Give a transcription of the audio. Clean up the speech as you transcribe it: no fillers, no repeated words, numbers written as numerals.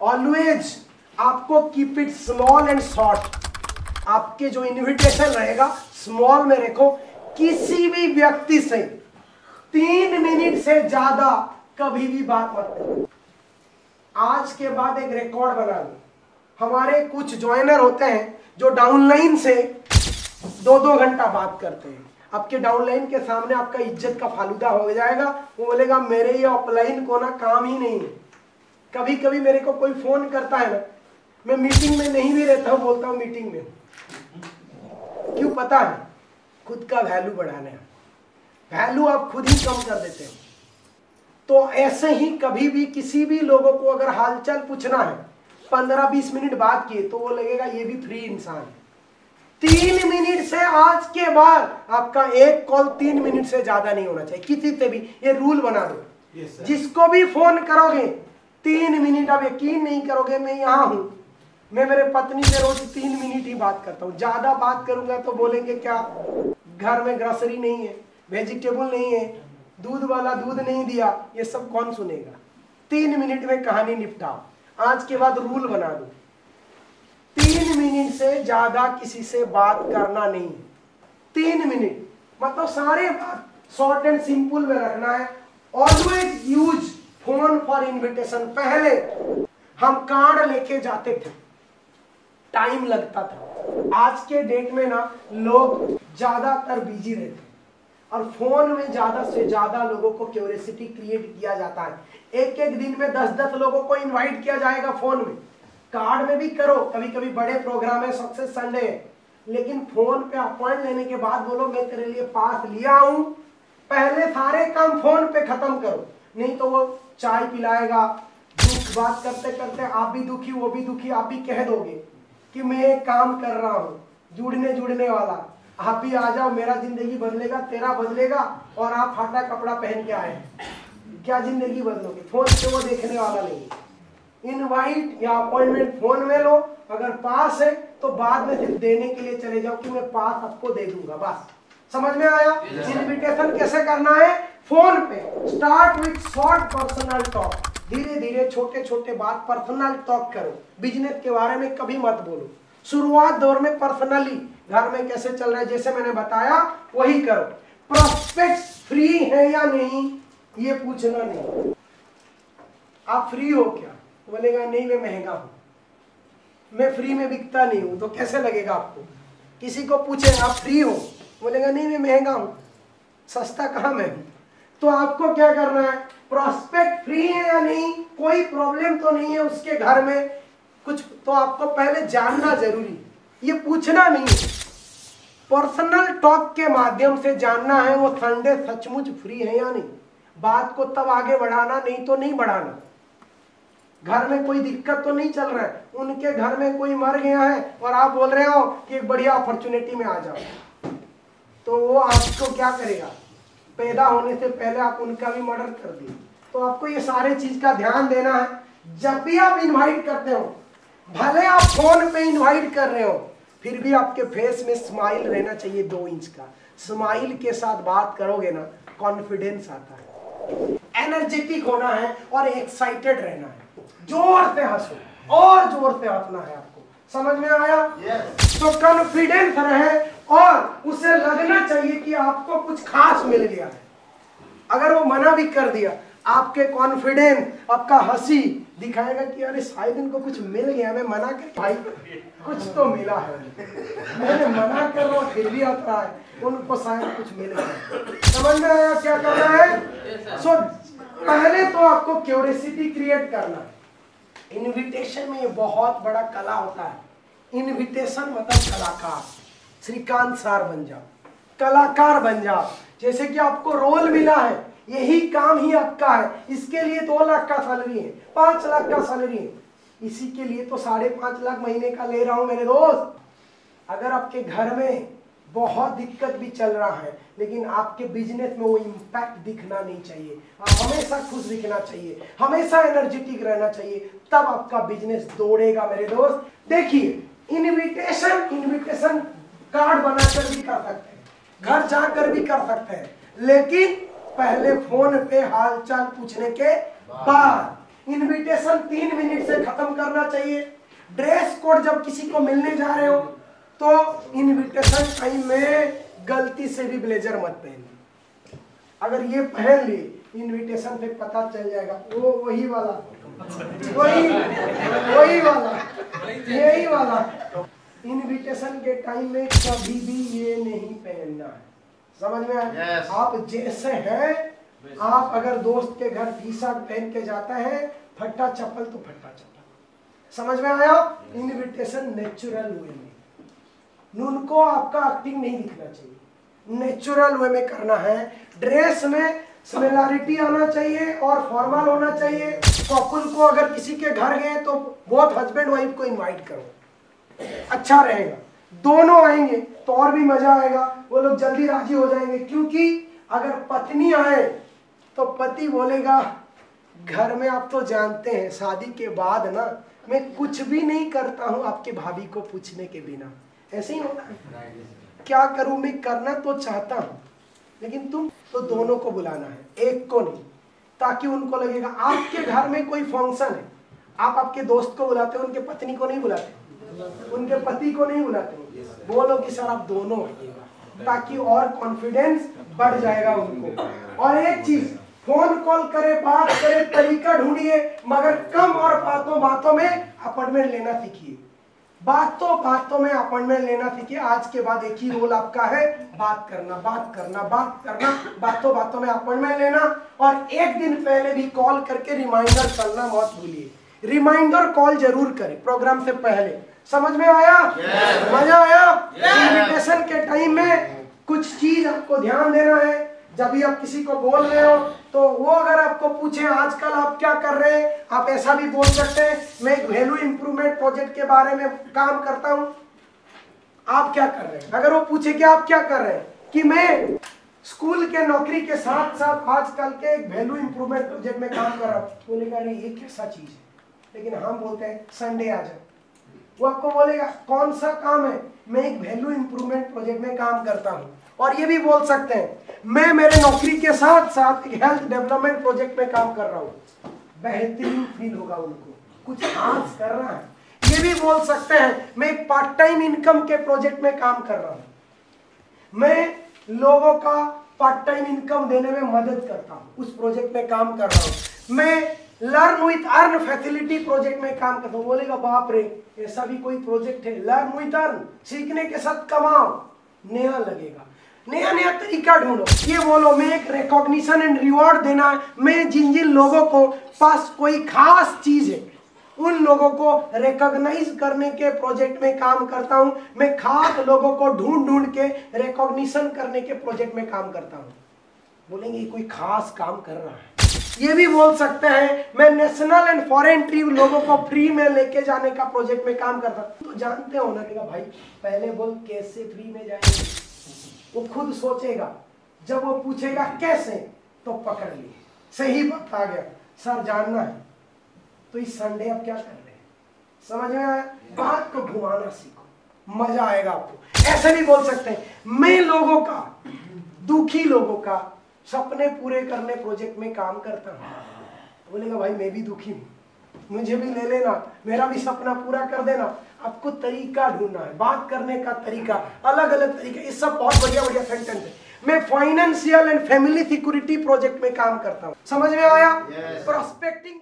Always आपको keep it small and short. आपके जो इनविटेशन रहेगा स्मॉल में रखो। किसी भी व्यक्ति से 3 मिनट से ज्यादा कभी भी बात मत करो। आज के बाद एक रिकॉर्ड बना लो। हमारे कुछ ज्वाइनर होते हैं जो डाउनलाइन से 2-2 घंटा बात करते हैं। आपके डाउनलाइन के सामने आपका इज्जत का फालूदा हो जाएगा। वो बोलेगा मेरे ये ऑफलाइन को ना काम ही नहीं है। कभी कभी मेरे को कोई फोन करता है ना, मैं मीटिंग में नहीं भी रहता हूँ, बोलता हूँ मीटिंग में। क्यों पता है? खुद का वैल्यू बढ़ाना है। वैल्यू आप खुद ही कम कर देते हो। तो ऐसे ही कभी भी किसी भी लोगों को अगर हालचाल पूछना है, 15-20 मिनट बात किए तो वो लगेगा ये भी फ्री इंसान है। 3 मिनट से आज के बाद आपका एक कॉल 3 मिनट से ज्यादा नहीं होना चाहिए किसी से भी। ये रूल बना दो। जिसको भी फोन करोगे 3 मिनट। आप यकीन नहीं करोगे, मैं यहाँ हूँ, मैं मेरे पत्नी से रोज 3 मिनट ही बात करता हूँ। ज्यादा बात करूंगा तो बोलेंगे क्या घर में ग्रोसरी नहीं है, वेजिटेबल नहीं है, दूध वाला दूध नहीं दिया। ये सब कौन सुनेगा? 3 मिनट में कहानी निपटाओ। आज के बाद रूल बना दो, 3 मिनट से ज्यादा किसी से बात करना नहीं। 3 मिनट मतलब सारे बात शॉर्ट एंड सिंपल में रखना है। Always use phone for invitation. पहले हम कार्ड लेके जाते थे, टाइम लगता था। आज के डेट में ना लोग ज्यादातर बिजी रहते हैं और फोन में ज्यादा से ज्यादा लोगों को क्यूरियोसिटी क्रिएट किया जाता है। एक एक दिन में 10-10 लोगों को इनवाइट किया जाएगा फोन में। कार्ड में भी करो, कभी कभी बड़े प्रोग्राम है, सक्सेस संडे है, लेकिन फोन पे अपॉइंट लेने के बाद बोलो मैं तेरे लिए पास लिया हूं। पहले सारे काम फोन पे खत्म करो, नहीं तो वो चाय पिलाएगा। दुख बात करते करते आप भी दुखी वो भी दुखी। आप भी कह दोगे कि मैं एक काम कर रहा हूँ जुड़ने वाला, आप भी आ जाओ, मेरा जिंदगी बदलेगा, तेरा बदलेगा। और आप फाटा कपड़ा पहन के आए, क्या जिंदगी बदलोगे? फोन पे वो देखने वाला नहीं। इनवाइट या अपॉइंटमेंट फोन में लो। अगर पास है तो बाद में सिर्फ देने के लिए चले जाओ कि मैं पास आपको दे दूंगा, बस। समझ में आया? इनविटेशन कैसे करना है? फोन पे start with short personal talk. धीरे धीरे छोटे छोटे बात पर्सनल टॉक करो। बिजनेस के बारे में कभी मत बोलो। शुरुआत दौर में पर्सनली घर में कैसे चल रहा है जैसे मैंने बताया वही करो। प्रोस्पेक्ट्स फ्री है या नहीं ये पूछना नहीं। आप फ्री हो क्या? बोलेगा नहीं मैं महंगा हूं, मैं फ्री में बिकता नहीं हूं। तो कैसे लगेगा आपको? किसी को पूछे आप फ्री हो, बोलेगा नहीं मैं महंगा हूं, सस्ता कहाँ मैं हूं। तो आपको क्या करना है? प्रोस्पेक्ट फ्री है या नहीं, कोई प्रॉब्लम तो नहीं है उसके घर में कुछ, तो आपको पहले जानना जरूरी, ये पूछना नहीं है। पर्सनल टॉक के माध्यम से जानना है वो संडे सचमुच फ्री है या नहीं। बात को तब आगे बढ़ाना, नहीं तो नहीं बढ़ाना। घर में कोई दिक्कत तो नहीं चल रहा है, उनके घर में कोई मर गया है और आप बोल रहे हो कि एक बढ़िया अपॉर्चुनिटी में आ जाओ, तो वो आपको क्या करेगा? पैदा होने से पहले आप उनका भी मर्डर कर दिए। तो आपको ये सारे चीज का ध्यान देना है जब भी आप इनवाइट करते हो। भले आप फोन पे इनवाइट कर रहे हो, फिर भी आपके फेस में स्माइल रहना चाहिए 2 इंच का। स्माइल के साथ बात करोगे ना, कॉन्फिडेंस आता है, एनर्जेटिक होना है और एक्साइटेड रहना है। जोर से हंसो और जोर से हंसना है आपको। समझ में आया? तो कॉन्फिडेंस रहे और उसे लगना चाहिए कि आपको कुछ खास मिल गया है। अगर वो मना भी कर दिया, आपके कॉन्फिडेंस, आपका हंसी दिखाएगा कि अरे शायद इनको कुछ मिल गया। मैं मना कर भाई कुछ तो मिला है, मैंने मना कर रहा हूँ फिर भी आता है, उनको शायद कुछ मिल गया। समझ में आया क्या करना है? सो पहले तो आपको क्यूरियोसिटी क्रिएट करना है। इनविटेशन में ये बहुत बड़ा कला होता है। इनविटेशन मतलब कलाकार। श्रीकांत सर बन जाओ, कलाकार बन जाओ। जैसे कि आपको रोल मिला है, यही काम ही आपका है, इसके लिए 2 लाख का सैलरी है, 5 लाख का सैलरी है, इसी के लिए तो 5.5 लाख महीने का ले रहा हूं मेरे दोस्त। अगर आपके घर में बहुत दिक्कत भी चल रहा है, लेकिन आपके बिजनेस में वो इम्पैक्ट दिखना नहीं चाहिए। आप हमेशा खुश दिखना चाहिए, हमेशा एनर्जेटिक रहना चाहिए, तब आपका बिजनेस दौड़ेगा मेरे दोस्त। देखिए, इनविटेशन कार्ड बनाकर भी कर सकते हैं, घर जाकर भी कर सकते हैं, लेकिन पहले फोन पे हालचाल पूछने के बाद इनविटेशन 3 मिनट से खत्म करना चाहिए। ड्रेस कोड जब किसी को मिलने जा रहे हो तो इनविटेशन टाइम में गलती से भी ब्लेजर मत पहनिए। अगर ये पहन लिए इनविटेशन पे पता चल जाएगा वो वही वाला यही वाला। इनविटेशन के टाइम में कभी भी ये नहीं पहनना है, समझ में आया? आप जैसे हैं, आप अगर दोस्त के घर टी शर्ट पहन के जाता है, फट्टा चप्पल तो फट्टा चप्पल, समझ में आया? इनविटेशन नेचुरल वे में, उनको आपका एक्टिंग नहीं दिखना चाहिए, नेचुरल वे में करना है। ड्रेस में सिमिलैरिटी आना चाहिए और फॉर्मल होना चाहिए। कपल को अगर किसी के घर गए तो बहुत हस्बैंड वाइफ को इनवाइट करो, अच्छा रहेगा। दोनों आएंगे तो और भी मजा आएगा, वो लोग जल्दी राजी हो जाएंगे। क्योंकि अगर पत्नी आए तो पति बोलेगा घर में आप तो जानते हैं शादी के बाद ना मैं कुछ भी नहीं करता हूं आपके भाभी को पूछने के बिना, ऐसे ही होता है। क्या करूं मैं, करना तो चाहता हूं लेकिन तुम तो दोनों को बुलाना है, एक को नहीं, ताकि उनको लगेगा आपके घर में कोई फंक्शन है, आप आपके दोस्त को बुलाते हो, उनके पत्नी को नहीं बुलाते, उनके पति को नहीं बुलाते, बोलो कि सर आप दोनों आइएगा, ताकि और कॉन्फिडेंस बढ़ जाएगा उनको। और एक चीज, फोन कॉल करे, बात करे, तरीका ढूंढिए, मगर कम और बातों में अपॉइंटमेंट लेना सीखिए। बातों में अपॉइंटमेंट लेना सीखिए। आज के बाद एक ही रोल आपका है, बात करना, बातों में अपॉइंटमेंट लेना। और एक दिन पहले भी कॉल करके रिमाइंडर करना मत भूलिए, रिमाइंडर कॉल जरूर करें प्रोग्राम से पहले। समझ में आया? मजा आया? इनविटेशन के टाइम में कुछ चीज आपको ध्यान देना है। जब भी आप किसी को बोल रहे हो तो वो अगर आपको पूछे आजकल आप क्या कर रहे हैं, आप ऐसा भी बोल सकते हैं मैं एक वैल्यू इंप्रूवमेंट प्रोजेक्ट के बारे में काम करता हूं, आप क्या कर रहे हैं? अगर वो पूछे कि आप क्या कर रहे हैं, कि मैं स्कूल के नौकरी के साथ साथ आजकल के एक वैल्यू इंप्रूवमेंट प्रोजेक्ट में काम कर रहा हूं, बोलेगा अरे ये कैसा चीज है, लेकिन हम बोलते हैं संडे आ जाए, वो आपको बोलेगा कौन सा काम है, मैं एक वैल्यू इंप्रूवमेंट प्रोजेक्ट में काम करता हूं। और ये भी बोल सकते हैं मैं मेरे नौकरी के साथ साथ एक हेल्थ डेवलपमेंट प्रोजेक्ट में काम कर रहा हूं, बेहतरीन फील होगा उनको, कुछ खास कर रहा है। ये भी बोल सकते हैं मैं एक पार्ट टाइम इनकम के प्रोजेक्ट में काम कर रहा हूं, मैं लोगों का पार्ट टाइम इनकम देने में मदद करता हूं, उस प्रोजेक्ट में काम कर रहा हूं। मैं learn with earn facility project में काम करता हूं, बोलेगा बाप रे ऐसा भी कोई प्रोजेक्ट है, लर्न विथ अर्न, सीखने के साथ कमाओ, नया लगेगा, नया तरीका ढूंढो। ये बोलो मैं एक रिकॉग्निशन एंड रिवॉर्ड देना, मैं जिन लोगों को पास कोई खास चीज है उन लोगों को रिकॉग्नाइज करने के प्रोजेक्ट में काम करता हूं, मैं खास लोगों को ढूंढ के रिकॉग्निशन करने के प्रोजेक्ट में काम करता हूं। बोलेंगे कोई खास काम कर रहा है। ये भी बोल सकते हैं मैं नेशनल एंड फॉरेन ट्रिप लोगों को फ्री में लेके जाने का प्रोजेक्ट में काम करता हूं। तो जानते हो ना कि भाई पहले बोल कैसे फ्री में जाएंगे, वो खुद सोचेगा, जब वो पूछेगा कैसे तो पकड़ लिए, सही बात आ गया सर जानना है, तो इस संडे आप क्या कर रहे हैं, समझ में आया? बात को घुमाना सीखो, मजा आएगा आपको। ऐसे भी बोल सकते हैं मैं लोगों का, दुखी लोगों का सपने पूरे करने प्रोजेक्ट में काम करता हूं। बोलेगा भाई मैं भी दुखी हूं, मुझे भी ले लेना, मेरा भी सपना पूरा कर देना। आपको तरीका ढूंढना है, बात करने का तरीका, अलग अलग तरीका, ये सब बहुत बढ़िया सेंटेंस है। मैं financial and family security project में काम करता हूं, समझ में आया? प्रोस्पेक्टिंग